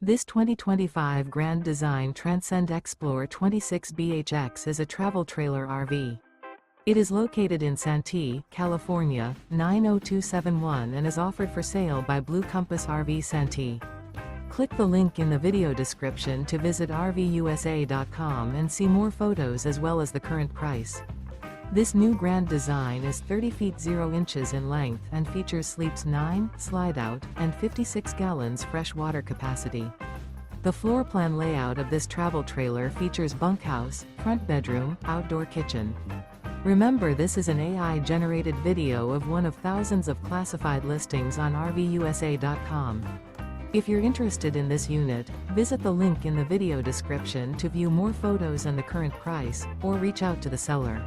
This 2025 Grand Design Transcend Xplor 26BHX is a travel trailer RV. It is located in Santee, California, 90271 and is offered for sale by Blue Compass RV Santee. Click the link in the video description to visit RVUSA.com and see more photos as well as the current price. This new Grand Design is 30 feet 0 inches in length and features sleeps 9, slide-out, and 56 gallons fresh water capacity. The floor plan layout of this travel trailer features bunkhouse, front bedroom, outdoor kitchen. Remember, this is an AI-generated video of one of thousands of classified listings on RVUSA.com. If you're interested in this unit, visit the link in the video description to view more photos and the current price, or reach out to the seller.